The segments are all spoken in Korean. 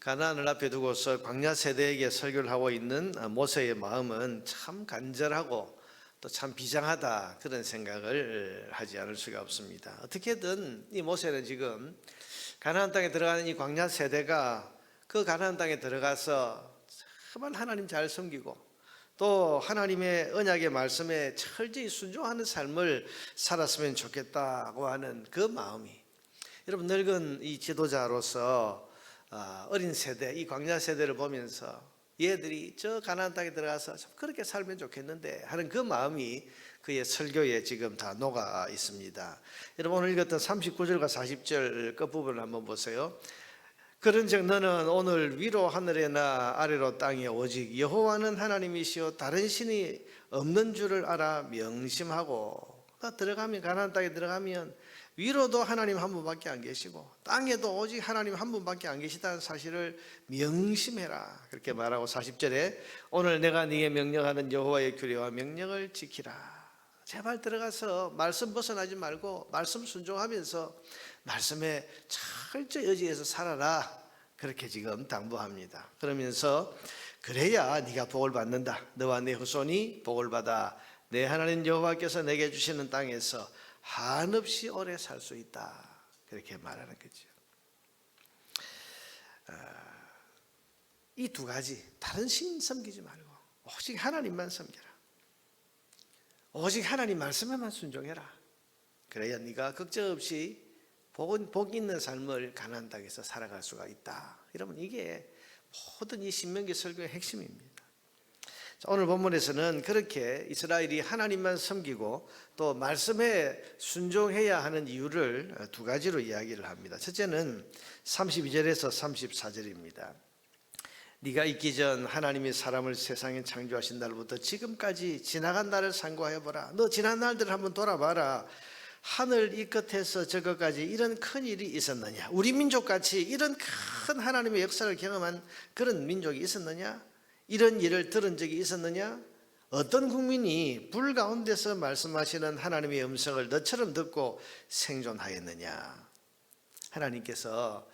가나안을 앞에 두고서 광야 세대에게 설교를 하고 있는 모세의 마음은 참 간절하고 또 참 비장하다, 그런 생각을 하지 않을 수가 없습니다. 어떻게든 이 모세는 지금 가나안 땅에 들어가는 이 광야 세대가 그 가나안 땅에 들어가서 정말 하나님 잘 섬기고 또 하나님의 언약의 말씀에 철저히 순종하는 삶을 살았으면 좋겠다고 하는 그 마음이, 여러분 늙은 이 지도자로서 어린 세대, 이 광야 세대를 보면서 얘들이 저 가나안 땅에 들어가서 좀 그렇게 살면 좋겠는데 하는 그 마음이 그의 설교에 지금 다 녹아 있습니다. 여러분 오늘 읽었던 39절과 40절 끝부분을 한번 보세요. 그런즉 너는 오늘 위로 하늘에나 아래로 땅에 오직 여호와는 하나님이시요 다른 신이 없는 줄을 알아 명심하고, 들어가면 가나안 땅에 들어가면 위로도 하나님 한 분밖에 안 계시고 땅에도 오직 하나님 한 분밖에 안 계시다는 사실을 명심해라, 그렇게 말하고 40절에 오늘 내가 네게 명령하는 여호와의 규례와 명령을 지키라. 제발 들어가서 말씀 벗어나지 말고 말씀 순종하면서 말씀에 철저히 의지해서 살아라, 그렇게 지금 당부합니다. 그러면서 그래야 네가 복을 받는다. 너와 네 후손이 복을 받아 내 하나님 여호와께서 내게 주시는 땅에서 한없이 오래 살 수 있다, 그렇게 말하는 거죠. 이 두 가지, 다른 신 섬기지 말고 오직 하나님만 섬겨라. 오직 하나님 말씀에만 순종해라. 그래야 네가 걱정 없이 복 있는 삶을 가나안 땅에서 살아갈 수가 있다. 여러분 이게 모든 이 신명기 설교의 핵심입니다. 오늘 본문에서는 그렇게 이스라엘이 하나님만 섬기고 또 말씀에 순종해야 하는 이유를 두 가지로 이야기를 합니다. 첫째는 32절에서 34절입니다. 네가 있기 전 하나님이 사람을 세상에 창조하신 날부터 지금까지 지나간 날을 상고하여 보라. 너 지난 날들을 한번 돌아봐라. 하늘 이 끝에서 저 끝까지 이런 큰 일이 있었느냐? 우리 민족같이 이런 큰 하나님의 역사를 경험한 그런 민족이 있었느냐? 이런 일을 들은 적이 있었느냐? 어떤 국민이 불 가운데서 말씀하시는 하나님의 음성을 너처럼 듣고 생존하였느냐? 하나님께서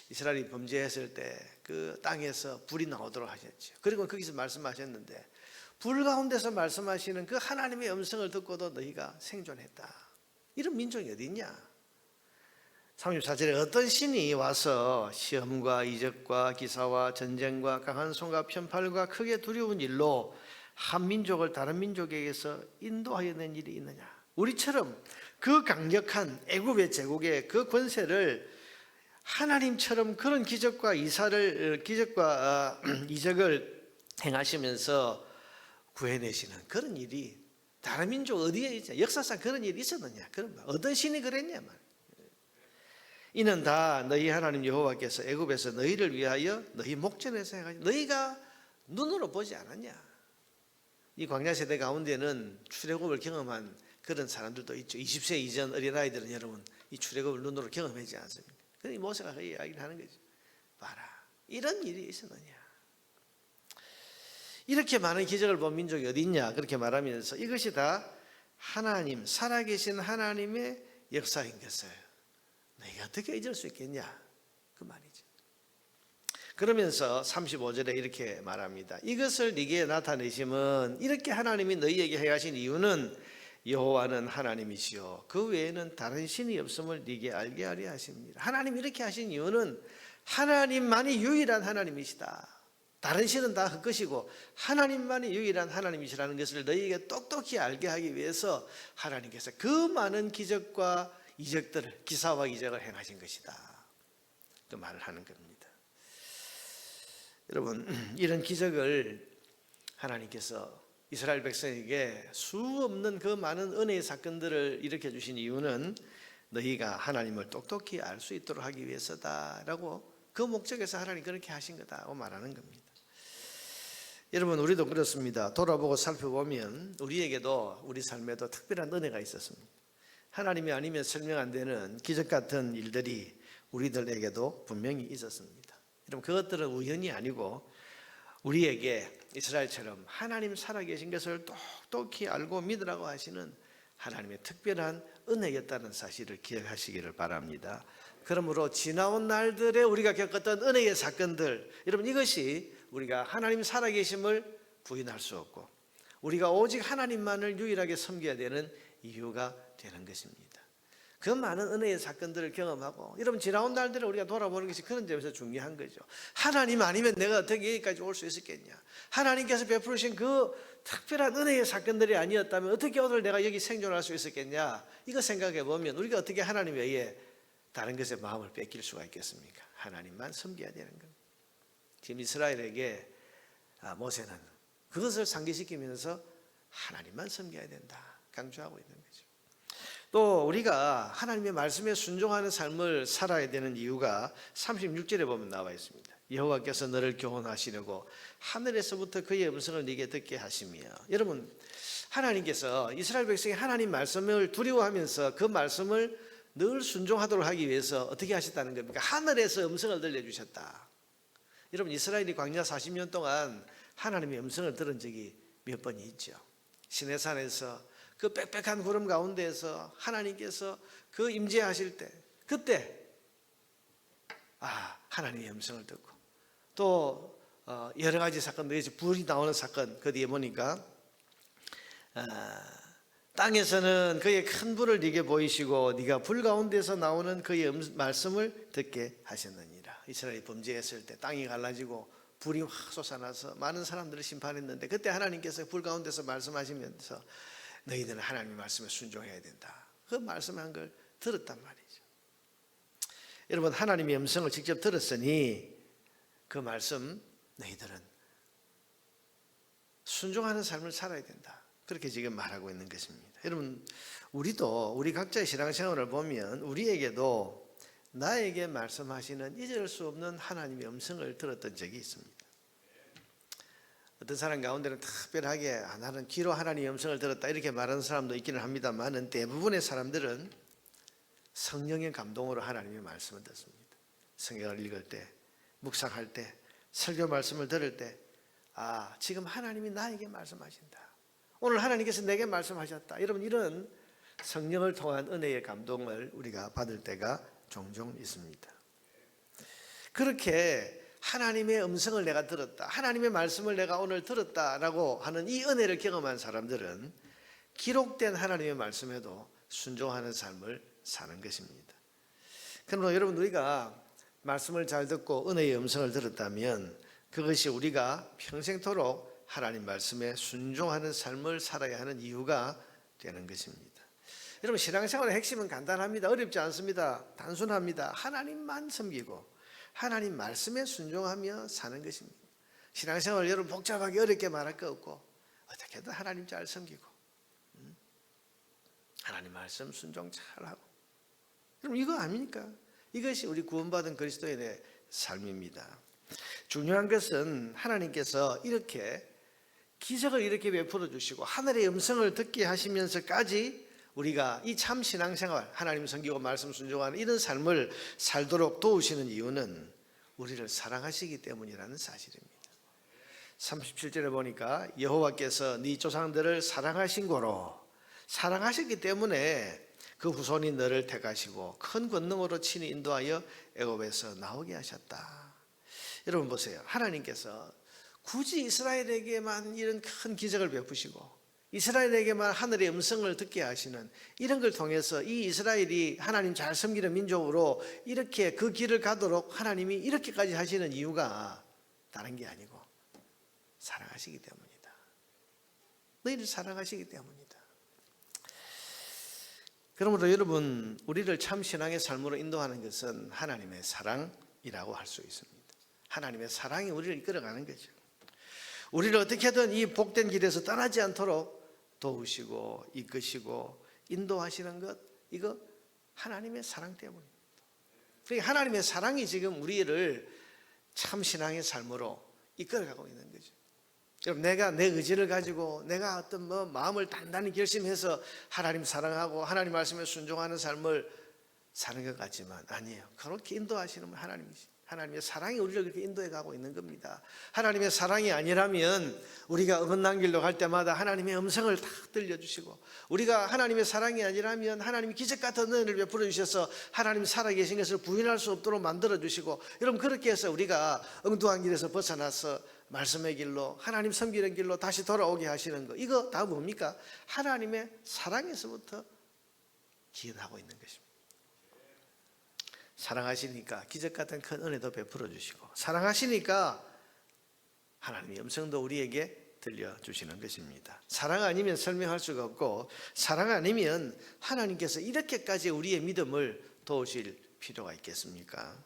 이스라엘이 범죄했을 때 그 땅에서 불이 나오도록 하셨죠. 그리고 거기서 말씀하셨는데 불 가운데서 말씀하시는 그 하나님의 음성을 듣고도 너희가 생존했다. 이런 민족이 어디 있냐? 34절에 어떤 신이 와서 시험과 이적과 기사와 전쟁과 강한 손과 편팔과 크게 두려운 일로 한 민족을 다른 민족에게서 인도하여 낸 일이 있느냐? 우리처럼 그 강력한 애굽의 제국의 그 권세를 하나님처럼 그런 기적과 이적을 행하시면서 구해내시는 그런 일이 다른 민족 어디에 있냐? 역사상 그런 일이 있었느냐? 그런 말. 어떤 신이 그랬냐? 말. 이는 다 너희 하나님 여호와께서 애굽에서 너희를 위하여 너희 목전에서 해가지고 너희가 눈으로 보지 않았냐? 이 광야 세대 가운데는 출애굽을 경험한 그런 사람들도 있죠. 20세 이전 어린아이들은 여러분 이 출애굽을 눈으로 경험하지 않습니까? 그러니 모세가 그 이야기를 하는 거죠. 봐라, 이런 일이 있었느냐? 이렇게 많은 기적을 본 민족이 어디 있냐? 그렇게 말하면서 이것이 다 하나님, 살아계신 하나님의 역사인 것을 너희가 어떻게 잊을 수 있겠냐? 그 말이죠. 그러면서 35절에 이렇게 말합니다. 이것을 네게 나타내심은 이렇게 하나님이 너희에게 행하신 이유는 여호와는 하나님이시요 그 외에는 다른 신이 없음을 네게 알게 하려 하십니다. 하나님이 이렇게 하신 이유는 하나님만이 유일한 하나님이시다. 다른 신은 다 헛것이고 하나님만이 유일한 하나님이시라는 것을 너희에게 똑똑히 알게 하기 위해서 하나님께서 그 많은 기적과 이적들을, 기사와 이적을 행하신 것이다, 그 말을 하는 겁니다. 여러분 이런 기적을 하나님께서 이스라엘 백성에게 수 없는 그 많은 은혜의 사건들을 일으켜 주신 이유는 너희가 하나님을 똑똑히 알 수 있도록 하기 위해서다라고, 그 목적에서 하나님 그렇게 하신 거다고 말하는 겁니다. 여러분 우리도 그렇습니다. 돌아보고 살펴보면 우리에게도 우리 삶에도 특별한 은혜가 있었습니다. 하나님이 아니면 설명 안 되는 기적 같은 일들이 우리들에게도 분명히 있었습니다. 여러분 그것들은 우연이 아니고 우리에게 이스라엘처럼 하나님 살아계신 것을 똑똑히 알고 믿으라고 하시는 하나님의 특별한 은혜였다는 사실을 기억하시기를 바랍니다. 그러므로 지나온 날들에 우리가 겪었던 은혜의 사건들, 여러분 이것이 우리가 하나님 살아계심을 부인할 수 없고 우리가 오직 하나님만을 유일하게 섬겨야 되는 이유가 되는 것입니다. 그 많은 은혜의 사건들을 경험하고 여러분 지나온 날들을 우리가 돌아보는 것이 그런 점에서 중요한 거죠. 하나님 아니면 내가 어떻게 여기까지 올 수 있었겠냐. 하나님께서 베푸신 그 특별한 은혜의 사건들이 아니었다면 어떻게 오늘 내가 여기 생존할 수 있었겠냐. 이거 생각해 보면 우리가 어떻게 하나님에 의해 다른 것에 마음을 뺏길 수가 있겠습니까? 하나님만 섬겨야 되는 겁니다. 지금 이스라엘에게 모세는 그것을 상기시키면서 하나님만 섬겨야 된다 강조하고 있는 거죠. 또 우리가 하나님의 말씀에 순종하는 삶을 살아야 되는 이유가 36절에 보면 나와 있습니다. 여호와께서 너를 교훈하시려고 하늘에서부터 그의 음성을 네게 듣게 하시며, 여러분 하나님께서 이스라엘 백성이 하나님 말씀을 두려워하면서 그 말씀을 늘 순종하도록 하기 위해서 어떻게 하셨다는 겁니까? 하늘에서 음성을 들려주셨다. 여러분 이스라엘이 광야 40년 동안 하나님의 음성을 들은 적이 몇 번이 있죠. 시내산에서 그 빽빽한 구름 가운데에서 하나님께서 그 임재하실 때 그때 하나님의 음성을 듣고 또 여러 가지 사건들이 불이 나오는 사건 그 뒤에 보니까 땅에서는 그의 큰 불을 네게 보이시고 네가 불 가운데서 나오는 그의 말씀을 듣게 하셨느니라. 이스라엘이 범죄했을 때 땅이 갈라지고 불이 확 솟아나서 많은 사람들을 심판했는데 그때 하나님께서 불 가운데서 말씀하시면서 너희들은 하나님의 말씀에 순종해야 된다. 그 말씀한 걸 들었단 말이죠. 여러분 하나님의 음성을 직접 들었으니 그 말씀 너희들은 순종하는 삶을 살아야 된다. 그렇게 지금 말하고 있는 것입니다. 여러분 우리도 우리 각자의 신앙생활을 보면 우리에게도 나에게 말씀하시는 잊을 수 없는 하나님의 음성을 들었던 적이 있습니다. 어떤 사람 가운데는 특별하게 나는 귀로 하나님의 음성을 들었다 이렇게 말하는 사람도 있기는 합니다만 대부분의 사람들은 성령의 감동으로 하나님의 말씀을 듣습니다. 성경을 읽을 때, 묵상할 때, 설교 말씀을 들을 때 지금 하나님이 나에게 말씀하신다. 오늘 하나님께서 내게 말씀하셨다. 여러분 이런 성령을 통한 은혜의 감동을 우리가 받을 때가 종종 있습니다. 그렇게 하나님의 음성을 내가 들었다, 하나님의 말씀을 내가 오늘 들었다라고 하는 이 은혜를 경험한 사람들은 기록된 하나님의 말씀에도 순종하는 삶을 사는 것입니다. 그러므로 여러분 우리가 말씀을 잘 듣고 은혜의 음성을 들었다면 그것이 우리가 평생토록 하나님 말씀에 순종하는 삶을 살아야 하는 이유가 되는 것입니다. 여러분 신앙생활의 핵심은 간단합니다. 어렵지 않습니다. 단순합니다. 하나님만 섬기고 하나님 말씀에 순종하며 사는 것입니다. 신앙생활 여러분 복잡하게 어렵게 말할 거 없고 어떻게든 하나님 잘 섬기고 하나님 말씀 순종 잘하고, 그럼 이거 아닙니까? 이것이 우리 구원받은 그리스도인의 삶입니다. 중요한 것은 하나님께서 이렇게 기적을 이렇게 베풀어 주시고 하늘의 음성을 듣게 하시면서까지 우리가 이 참 신앙생활 하나님 섬기고 말씀 순종하는 이런 삶을 살도록 도우시는 이유는 우리를 사랑하시기 때문이라는 사실입니다. 37절에 보니까 여호와께서 네 조상들을 사랑하신 고로 사랑하셨기 때문에 그 후손이 너를 택하시고 큰 권능으로 친히 인도하여 애굽에서 나오게 하셨다. 여러분 보세요. 하나님께서 굳이 이스라엘에게만 이런 큰 기적을 베푸시고 이스라엘에게만 하늘의 음성을 듣게 하시는 이런 걸 통해서 이 이스라엘이 하나님 잘 섬기는 민족으로 이렇게 그 길을 가도록 하나님이 이렇게까지 하시는 이유가 다른 게 아니고 사랑하시기 때문이다. 너희를 사랑하시기 때문이다. 그러므로 여러분 우리를 참 신앙의 삶으로 인도하는 것은 하나님의 사랑이라고 할 수 있습니다. 하나님의 사랑이 우리를 이끌어가는 거죠. 우리를 어떻게든 이 복된 길에서 떠나지 않도록 도우시고 이끄시고 인도하시는 것, 이거 하나님의 사랑 때문입니다. 그러니까 하나님의 사랑이 지금 우리를 참 신앙의 삶으로 이끌어가고 있는 거죠. 여러분 내가 내 의지를 가지고 내가 어떤 마음을 단단히 결심해서 하나님 사랑하고 하나님 말씀에 순종하는 삶을 사는 것 같지만 아니에요. 그렇게 인도하시는 분 하나님이시. 하나님의 사랑이 우리를 그렇게 인도해 가고 있는 겁니다. 하나님의 사랑이 아니라면 우리가 어긋난 길로 갈 때마다 하나님의 음성을 다 들려주시고, 우리가 하나님의 사랑이 아니라면 하나님이 기적 같은 은혜를 베풀어 주셔서 하나님 살아계신 것을 부인할 수 없도록 만들어 주시고, 여러분 그렇게 해서 우리가 엉뚱한 길에서 벗어나서 말씀의 길로, 하나님 섬기는 길로 다시 돌아오게 하시는 거, 이거 다 뭡니까? 하나님의 사랑에서부터 기원하고 있는 것입니다. 사랑하시니까 기적 같은 큰 은혜도 베풀어 주시고, 사랑하시니까 하나님의 음성도 우리에게 들려주시는 것입니다. 사랑 아니면 설명할 수가 없고, 사랑 아니면 하나님께서 이렇게까지 우리의 믿음을 도우실 필요가 있겠습니까?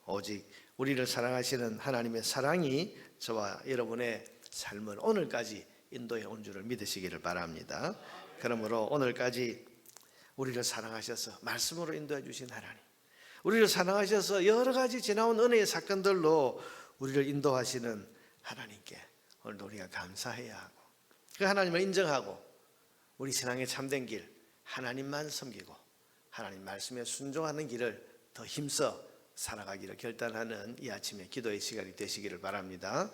오직 우리를 사랑하시는 하나님의 사랑이 저와 여러분의 삶을 오늘까지 인도해 온 줄을 믿으시기를 바랍니다. 그러므로 오늘까지 우리를 사랑하셔서 말씀으로 인도해 주신 하나님, 우리를 사랑하셔서 여러 가지 지나온 은혜의 사건들로 우리를 인도하시는 하나님께 오늘도 우리가 감사해야 하고, 그 하나님을 인정하고 우리 신앙의 참된 길, 하나님만 섬기고 하나님 말씀에 순종하는 길을 더 힘써 살아가기를 결단하는 이 아침에 기도의 시간이 되시기를 바랍니다.